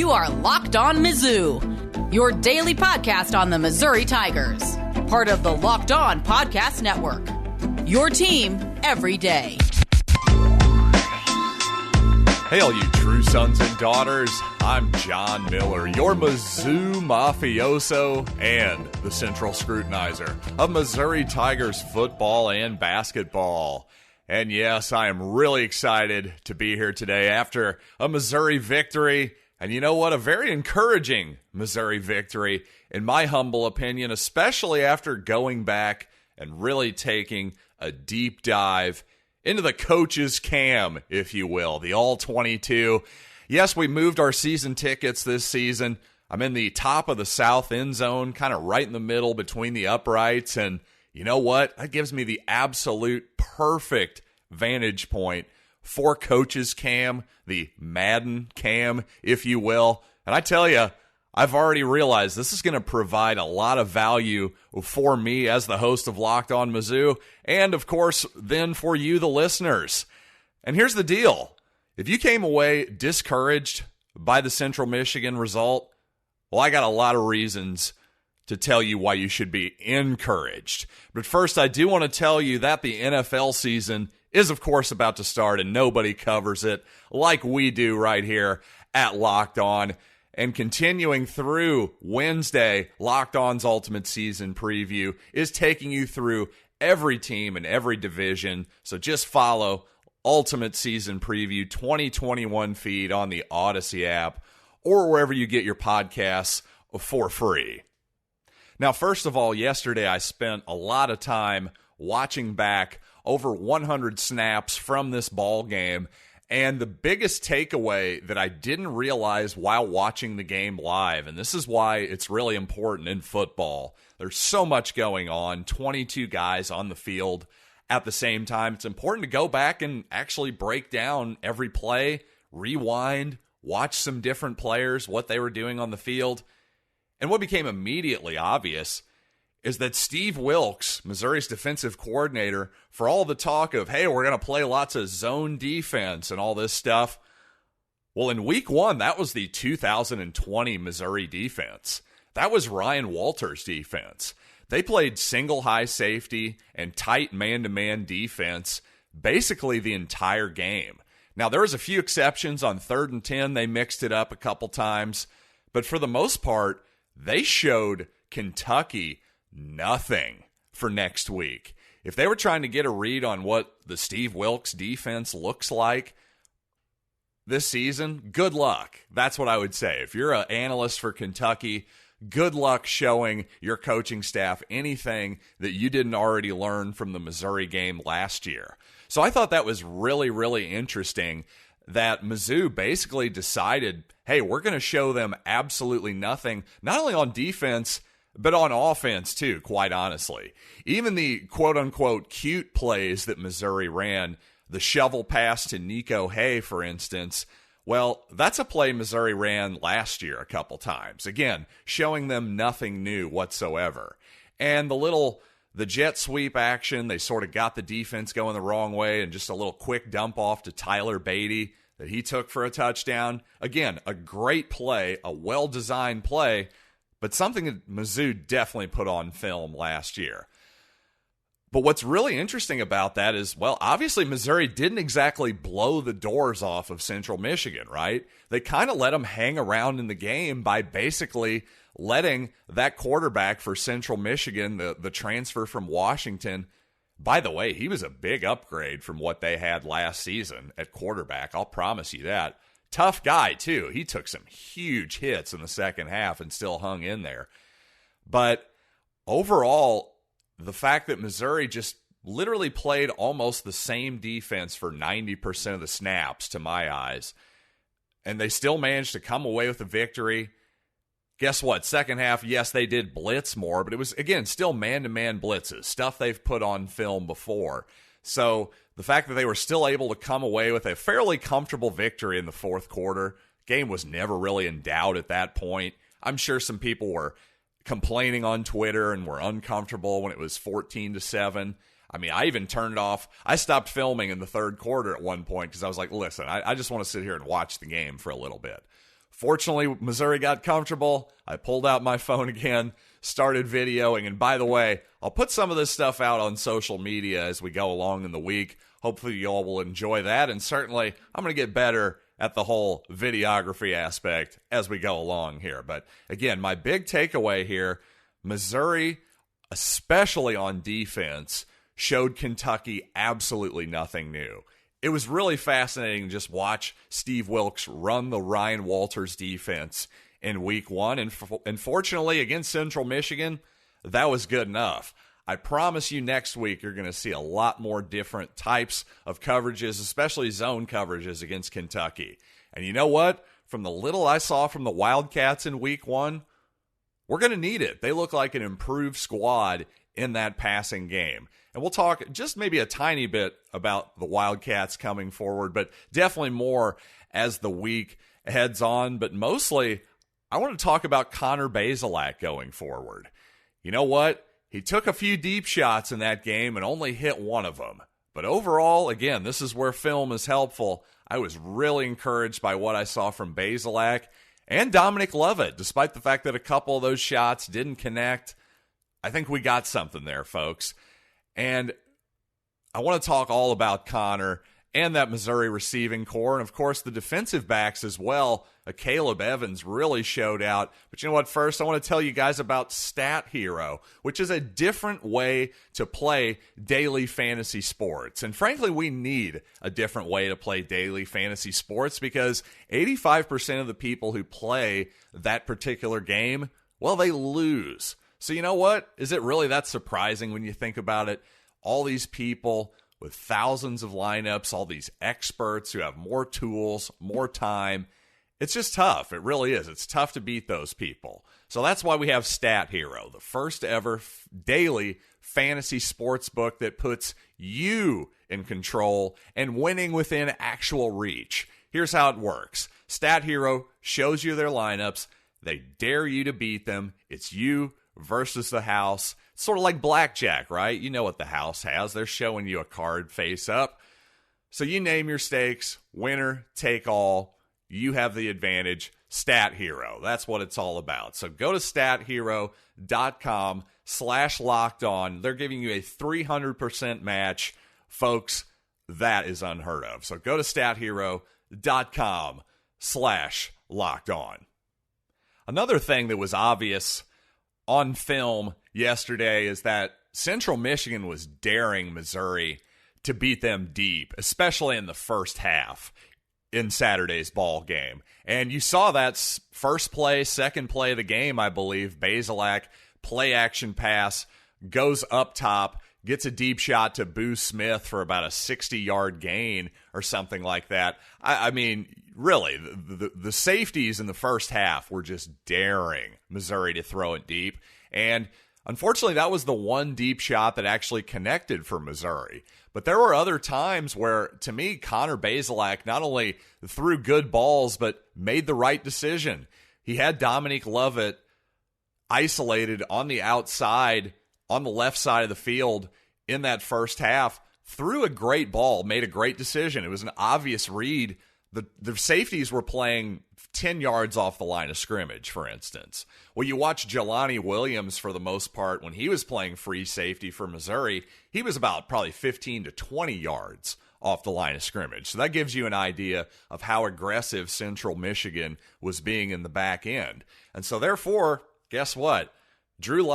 You are Locked On Mizzou, your daily podcast on the Missouri Tigers. Part of the Locked On Podcast Network. Your team every day. Hey, all you true sons and daughters. I'm John Miller, your Mizzou mafioso and the central scrutinizer of Missouri Tigers football and basketball. And yes, I am really excited to be here today after a Missouri victory. And you know what? A very encouraging Missouri victory, in my humble opinion, especially after going back and really taking a deep dive into the coach's cam, if you will, the all-22. Yes, we moved our season tickets this season. I'm in the top of the south end zone, kind of right in the middle between the uprights. And you know what? That gives me the absolute perfect vantage point for coach's cam, the Madden cam, if you will. And I tell you, I've already realized this is going to provide a lot of value for me as the host of Locked On Mizzou, and of course, then for you, the listeners. And here's the deal. If you came away discouraged by the Central Michigan result, well, I got a lot of reasons to tell you why you should be encouraged. But first, I do want to tell you that the NFL season is, of course, about to start, and nobody covers it like we do right here at Locked On. And continuing through Wednesday, Locked On's Ultimate Season Preview is taking you through every team and every division. So just follow Ultimate Season Preview 2021 feed on the Odyssey app or wherever you get your podcasts for free. Now, first of all, yesterday I spent a lot of time watching back over 100 snaps from this ball game. And the biggest takeaway that I didn't realize while watching the game live, and this is why it's really important in football, there's so much going on, 22 guys on the field at the same time. It's important to go back and actually break down every play, rewind, watch some different players, what they were doing on the field. And what became immediately obvious is that Steve Wilks, Missouri's defensive coordinator, for all the talk of, hey, we're going to play lots of zone defense and all this stuff, well, in week one, that was the 2020 Missouri defense. That was Ryan Walters' defense. They played single high safety and tight man-to-man defense basically the entire game. Now, there was a few exceptions on 3rd and 10. They mixed it up a couple times. But for the most part, they showed Kentucky nothing for next week. If they were trying to get a read on what the Steve Wilks defense looks like this season, good luck. That's what I would say. If you're an analyst for Kentucky, good luck showing your coaching staff anything that you didn't already learn from the Missouri game last year. So I thought that was really, really interesting that Mizzou basically decided, hey, we're going to show them absolutely nothing, not only on defense, but on offense, too, quite honestly. Even the quote-unquote cute plays that Missouri ran, the shovel pass to Nico Hay, for instance, well, that's a play Missouri ran last year a couple times. Again, showing them nothing new whatsoever. And the jet sweep action, they sort of got the defense going the wrong way, and just a little quick dump off to Tyler Beatty that he took for a touchdown. Again, a great play, a well-designed play, but something that Mizzou definitely put on film last year. But what's really interesting about that is, well, obviously Missouri didn't exactly blow the doors off of Central Michigan, right? They kind of let them hang around in the game by basically letting that quarterback for Central Michigan, the transfer from Washington, by the way, he was a big upgrade from what they had last season at quarterback. I'll promise you that. Tough guy, too. He took some huge hits in the second half and still hung in there. But overall, the fact that Missouri just literally played almost the same defense for 90% of the snaps, to my eyes, and they still managed to come away with a victory. Guess what? Second half, yes, they did blitz more, but it was, again, still man-to-man blitzes, stuff they've put on film before. So the fact that they were still able to come away with a fairly comfortable victory in the fourth quarter, game was never really in doubt at that point. I'm sure some people were complaining on Twitter and were uncomfortable when it was 14-7. I mean, I even turned it off. I stopped filming in the third quarter at one point because I was like, listen, I just want to sit here and watch the game for a little bit. Fortunately, Missouri got comfortable. I pulled out my phone again, started videoing, and by the way, I'll put some of this stuff out on social media as we go along in the week. Hopefully you all will enjoy that, and certainly I'm going to get better at the whole videography aspect as we go along here. But again, my big takeaway here, Missouri, especially on defense, showed Kentucky absolutely nothing new. It was really fascinating to just watch Steve Wilks run the Ryan Walters defense in week one. And fortunately, against Central Michigan, that was good enough. I promise you next week you're going to see a lot more different types of coverages, especially zone coverages against Kentucky. And you know what? From the little I saw from the Wildcats in week one, we're going to need it. They look like an improved squad in that passing game. And we'll talk just maybe a tiny bit about the Wildcats coming forward, but definitely more as the week heads on. But mostly, I want to talk about Connor Bazelak going forward. You know what? He took a few deep shots in that game and only hit one of them. But overall, again, this is where film is helpful. I was really encouraged by what I saw from Bazelak and Dominic Lovett, despite the fact that a couple of those shots didn't connect. I think we got something there, folks. And I want to talk all about Connor and that Missouri receiving core, and of course the defensive backs as well. Caleb Evans really showed out. But you know what? First, I want to tell you guys about StatHero, which is a different way to play daily fantasy sports. And frankly, we need a different way to play daily fantasy sports because 85% of the people who play that particular game, well, they lose. So you know what? Is it really that surprising when you think about it? All these people with thousands of lineups, all these experts who have more tools, more time. It's just tough. It really is. It's tough to beat those people. So that's why we have StatHero, the first ever daily fantasy sports book that puts you in control and winning within actual reach. Here's how it works. StatHero shows you their lineups. They dare you to beat them. It's you versus the house. It's sort of like blackjack, right? You know what the house has. They're showing you a card face up. So you name your stakes, winner, take all. You have the advantage. StatHero. That's what it's all about. So go to stathero.com/lockedon. They're giving you a 300% match. Folks, that is unheard of. So go to stathero.com/lockedon. Another thing that was obvious on film yesterday is that Central Michigan was daring Missouri to beat them deep, especially in the first half in Saturday's ball game. And you saw that first play, second play of the game, I believe. Bazelak, play action pass, goes up top, gets a deep shot to Boo Smith for about a 60-yard gain or something like that. I mean, really, the safeties in the first half were just daring Missouri to throw it deep. And unfortunately, that was the one deep shot that actually connected for Missouri. But there were other times where, to me, Connor Bazelak not only threw good balls, but made the right decision. He had Dominic Lovett isolated on the outside, on the left side of the field in that first half, threw a great ball, made a great decision. It was an obvious read. The safeties were playing 10 yards off the line of scrimmage, for instance. Well, you watch Jelani Williams, for the most part, when he was playing free safety for Missouri, he was about probably 15 to 20 yards off the line of scrimmage. So that gives you an idea of how aggressive Central Michigan was being in the back end. And so therefore, guess what? Connor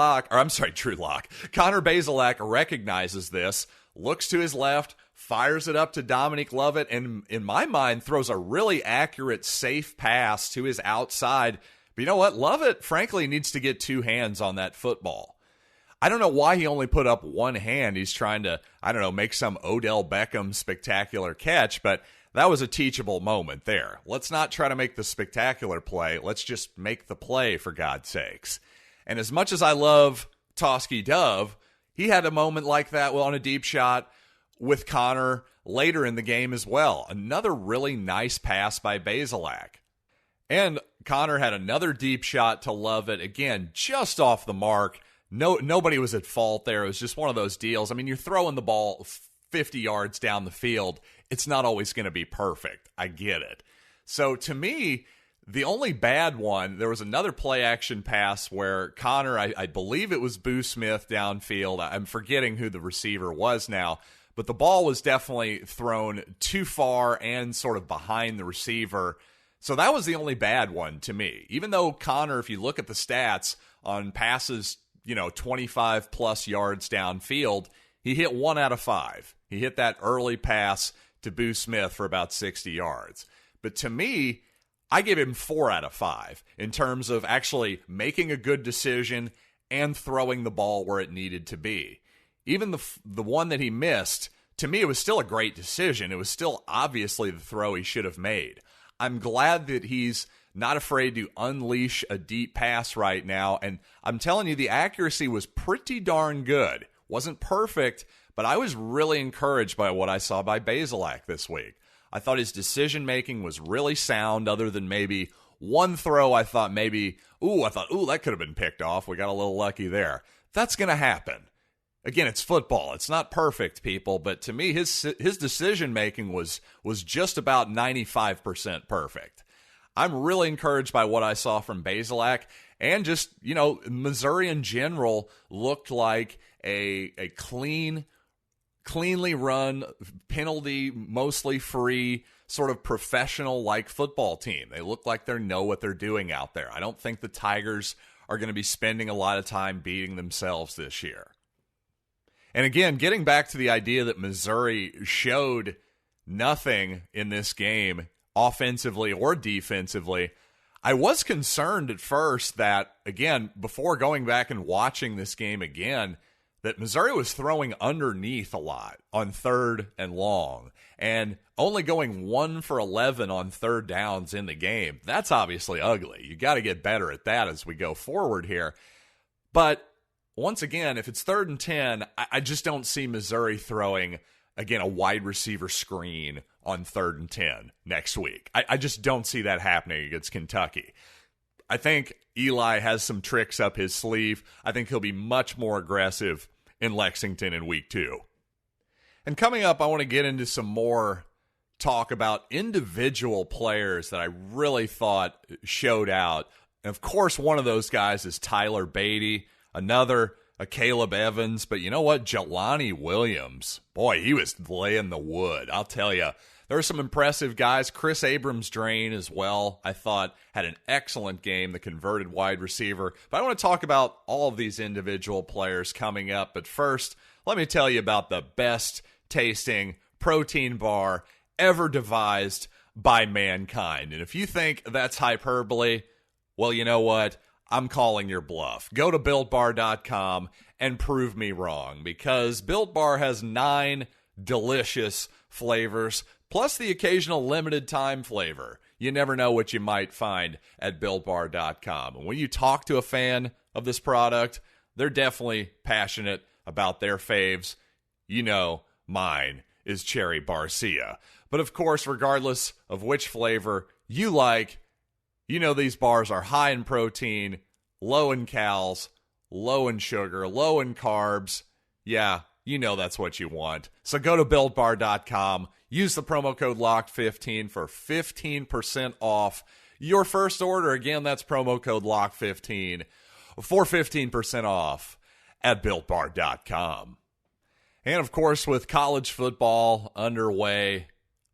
Bazelak recognizes this, looks to his left, fires it up to Dominic Lovett, and in my mind, throws a really accurate, safe pass to his outside. But you know what? Lovett, frankly, needs to get two hands on that football. I don't know why he only put up one hand. He's trying to, make some Odell Beckham spectacular catch, but that was a teachable moment there. Let's not try to make the spectacular play. Let's just make the play, for God's sakes. And as much as I love Tosky Dove, he had a moment like that on a deep shot with Connor later in the game as well. Another really nice pass by Bazelak. And Connor had another deep shot to Lovett, again, just off the mark. Nobody was at fault there. It was just one of those deals. I mean, you're throwing the ball 50 yards down the field. It's not always going to be perfect. I get it. So to me, The only bad one, there was another play action pass where Connor, I believe it was Boo Smith downfield. I'm forgetting who the receiver was now, but the ball was definitely thrown too far and sort of behind the receiver. So that was the only bad one to me. Even though Connor, if you look at the stats on passes, 25 plus yards downfield, he hit 1 out of 5. He hit that early pass to Boo Smith for about 60 yards. But to me, I give him 4 out of 5 in terms of actually making a good decision and throwing the ball where it needed to be. Even the one that he missed, to me, it was still a great decision. It was still obviously the throw he should have made. I'm glad that he's not afraid to unleash a deep pass right now, and I'm telling you, the accuracy was pretty darn good. Wasn't perfect, but I was really encouraged by what I saw by Bazelak this week. I thought his decision-making was really sound, other than maybe one throw I thought that could have been picked off. We got a little lucky there. That's going to happen. Again, it's football. It's not perfect, people, but to me, his decision-making was just about 95% perfect. I'm really encouraged by what I saw from Bazelak, and just, Missouri in general looked like a cleanly run, penalty mostly free, sort of professional-like football team. They look like they know what they're doing out there. I don't think the Tigers are going to be spending a lot of time beating themselves this year. And again, getting back to the idea that Missouri showed nothing in this game, offensively or defensively, I was concerned at first that, again, before going back and watching this game again, that Missouri was throwing underneath a lot on 3rd and long, and only going 1 for 11 on 3rd downs in the game. That's obviously ugly. You got to get better at that as we go forward here. But once again, if it's 3rd and 10, I just don't see Missouri throwing, again, a wide receiver screen on 3rd and 10 next week. I just don't see that happening against Kentucky. I think Eli has some tricks up his sleeve. I think he'll be much more aggressive in Lexington in week 2. And coming up, I want to get into some more talk about individual players that I really thought showed out. And of course, one of those guys is Tyler Beatty, another a Caleb Evans, but you know what? Jelani Williams, boy, he was laying the wood. I'll tell you, there are some impressive guys. Chris Abrams Drain as well, I thought, had an excellent game, the converted wide receiver. But I want to talk about all of these individual players coming up. But first, let me tell you about the best tasting protein bar ever devised by mankind. And if you think that's hyperbole, well, you know what? I'm calling your bluff. Go to BuiltBar.com and prove me wrong, because Built Bar has 9 delicious flavors, plus the occasional limited time flavor. You never know what you might find at BuiltBar.com. And when you talk to a fan of this product, they're definitely passionate about their faves. You know, mine is Cherry Barcia. But of course, regardless of which flavor you like, you know these bars are high in protein, low in calories, low in sugar, low in carbs. Yeah, you know that's what you want. So go to BuiltBar.com. Use the promo code LOCKED15 for 15% off your first order. Again, that's promo code LOCKED15 for 15% off at BuiltBar.com. And of course, with college football underway,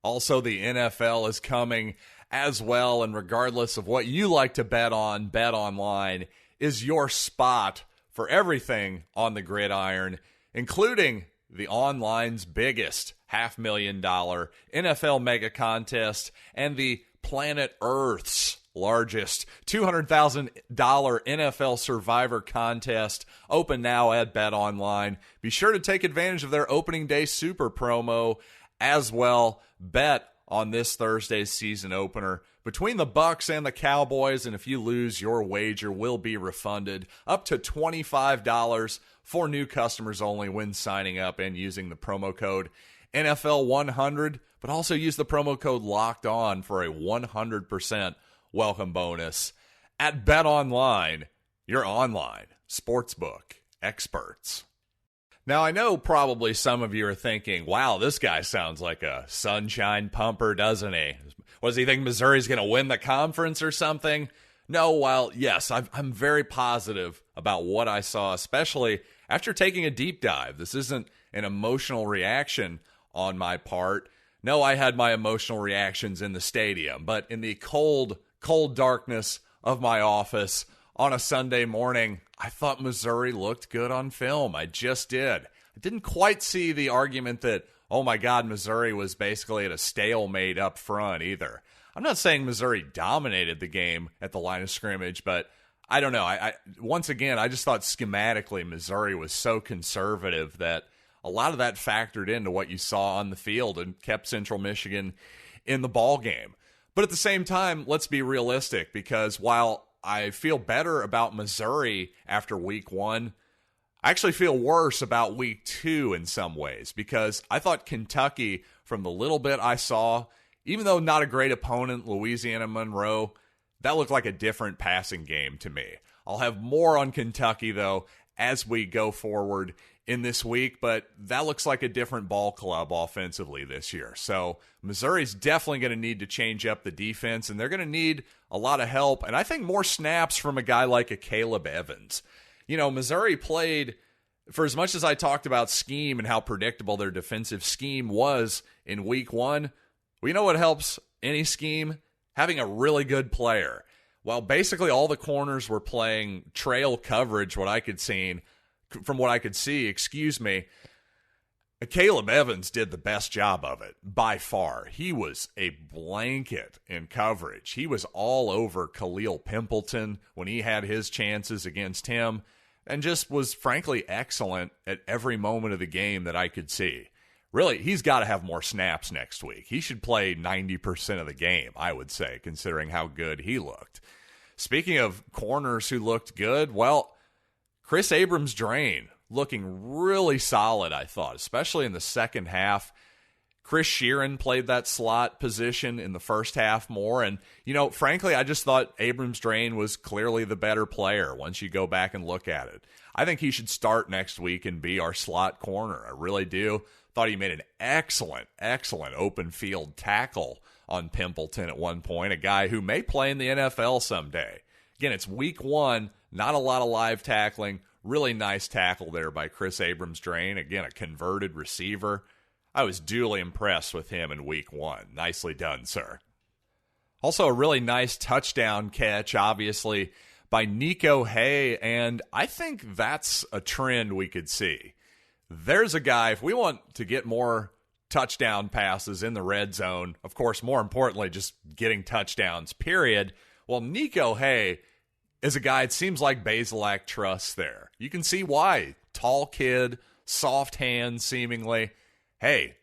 also the NFL is coming as well, and regardless of what you like to bet on, BetOnline is your spot for everything on the gridiron, including the online's biggest $500,000 NFL mega contest and the planet Earth's largest $200,000 NFL Survivor contest, open now at BetOnline. Be sure to take advantage of their opening day super promo as well. Bet on this Thursday's season opener between the Bucks and the Cowboys, and if you lose, your wager will be refunded up to $25 for new customers only when signing up and using the promo code NFL100, but also use the promo code LOCKEDON for a 100% welcome bonus at BetOnline, your online sportsbook experts. Now, I know probably some of you are thinking, wow, this guy sounds like a sunshine pumper, doesn't he? What, does he think Missouri's going to win the conference or something? No, while, yes, I'm very positive about what I saw, especially after taking a deep dive. This isn't an emotional reaction on my part. No, I had my emotional reactions in the stadium, but in the cold darkness of my office on a Sunday morning, I thought Missouri looked good on film. I just did. I didn't quite see the argument that, oh my God, Missouri was basically at a stalemate up front either. I'm not saying Missouri dominated the game at the line of scrimmage, but I don't know. I once again, I just thought schematically Missouri was so conservative that a lot of that factored into what you saw on the field and kept Central Michigan in the ball game. But at the same time, let's be realistic, because while I feel better about Missouri after week 1, I actually feel worse about week 2 in some ways, because I thought Kentucky, from the little bit I saw, even though not a great opponent, Louisiana Monroe, that looked like a different passing game to me. I'll have more on Kentucky, though, as we go forward in this week, but that looks like a different ball club offensively this year. So Missouri's definitely going to need to change up the defense, and they're going to need a lot of help, and I think more snaps from a guy like a Caleb Evans. You know, Missouri played, for as much as I talked about scheme and how predictable their defensive scheme was in week 1, well, you know what helps any scheme? Having a really good player. While basically all the corners were playing trail coverage, from what I could see, Caleb Evans did the best job of it by far. He was a blanket in coverage. He was all over Khalil Pimpleton when he had his chances against him, and just was frankly excellent at every moment of the game that I could see. Really, he's got to have more snaps next week. He should play 90% of the game, I would say, considering how good he looked. Speaking of corners who looked good, well, Chris Abrams-Drain looking really solid, I thought, especially in the second half. Chris Sheeran played that slot position in the first half more. And, you know, frankly, I just thought Abrams-Drain was clearly the better player once you go back and look at it. I think he should start next week and be our slot corner. I really do. Thought he made an excellent open field tackle on Pimpleton at one point, a guy who may play in the NFL someday. Again, it's week 1, not a lot of live tackling. Really nice tackle there by Chris Abrams-Drain. Again, a converted receiver. I was duly impressed with him in week 1. Nicely done, sir. Also, a really nice touchdown catch, obviously, by Nico Hay, and I think that's a trend we could see. There's a guy, if we want to get more touchdown passes in the red zone, of course, more importantly, just getting touchdowns, period. Well, Nico Hay is a guy, it seems like Bazelak trusts there. You can see why. Tall kid, soft hands, seemingly. Hey,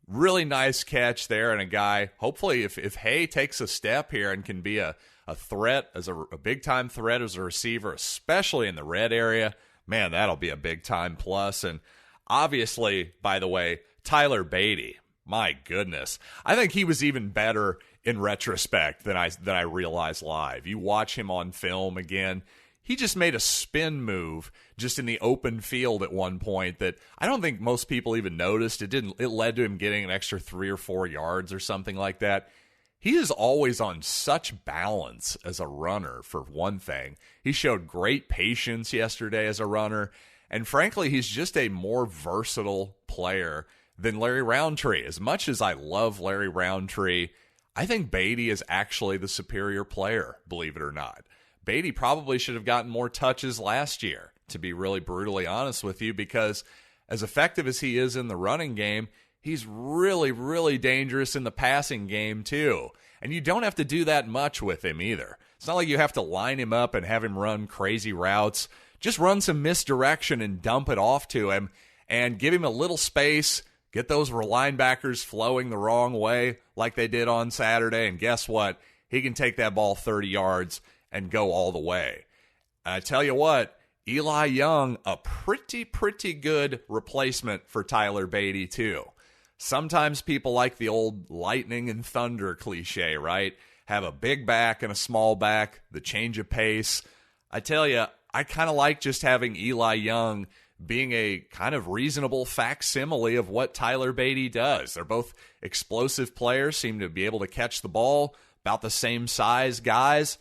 really nice catch there, and a guy, hopefully, if Hay takes a step here and can be a threat, as a big-time threat as a receiver, especially in the red area, man, that'll be a big-time plus. And obviously, by the way, Tyler Beatty, my goodness. I think he was even better in retrospect than I realized live. You watch him on film again, he just made a spin move just in the open field at one point that I don't think most people even noticed. It led to him getting an extra 3 or 4 yards or something like that. He is always on such balance as a runner, for one thing. He showed great patience yesterday as a runner, and frankly, he's just a more versatile player than Larry Roundtree. As much as I love Larry Roundtree, I think Beatty is actually the superior player, believe it or not. Beatty probably should have gotten more touches last year, to be really brutally honest with you, because as effective as he is in the running game, he's really, really dangerous in the passing game too. And you don't have to do that much with him either. It's not like you have to line him up and have him run crazy routes. Just run some misdirection and dump it off to him and give him a little space, get those linebackers flowing the wrong way like they did on Saturday, and guess what? He can take that ball 30 yards and go all the way. And I tell you what, Eli Young, a pretty good replacement for Tyler Beatty too. Sometimes people like the old lightning and thunder cliche, right? Have a big back and a small back, the change of pace. I tell you, I kind of like just having Eli Young being a kind of reasonable facsimile of what Tyler Beatty does. They're both explosive players, seem to be able to catch the ball, about the same size guys.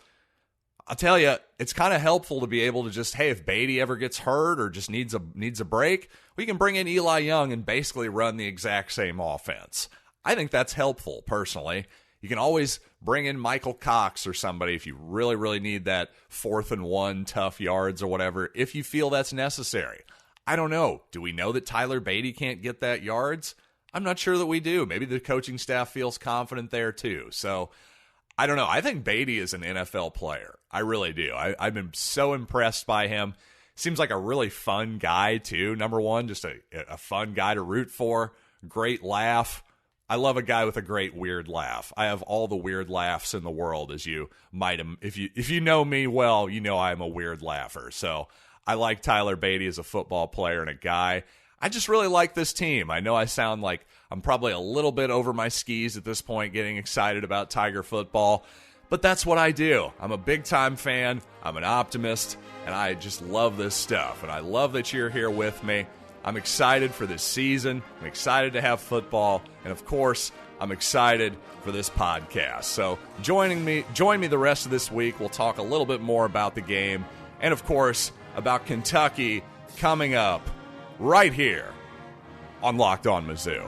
I'll tell you, it's kind of helpful to be able to just, hey, if Beatty ever gets hurt or just needs a break, we can bring in Eli Young and basically run the exact same offense. I think that's helpful, personally. You can always bring in Michael Cox or somebody if you really, really need that 4th and 1 tough yards or whatever, if you feel that's necessary. I don't know. Do we know that Tyler Beatty can't get that yards? I'm not sure that we do. Maybe the coaching staff feels confident there too. So I don't know. I think Beatty is an NFL player. I really do. I've been so impressed by him. Seems like a really fun guy too. Number one, just a fun guy to root for. Great laugh. I love a guy with a great weird laugh. I have all the weird laughs in the world, as you might, if you know me well, you know I'm a weird laugher. So I like Tyler Beatty as a football player and a guy. I just really like this team. I know I sound like I'm probably a little bit over my skis at this point getting excited about Tiger football, but that's what I do. I'm a big-time fan. I'm an optimist, and I just love this stuff, and I love that you're here with me. I'm excited for this season. I'm excited to have football, and of course, I'm excited for this podcast. So join me the rest of this week. We'll talk a little bit more about the game, and of course, about Kentucky coming up right here on Locked On Mizzou.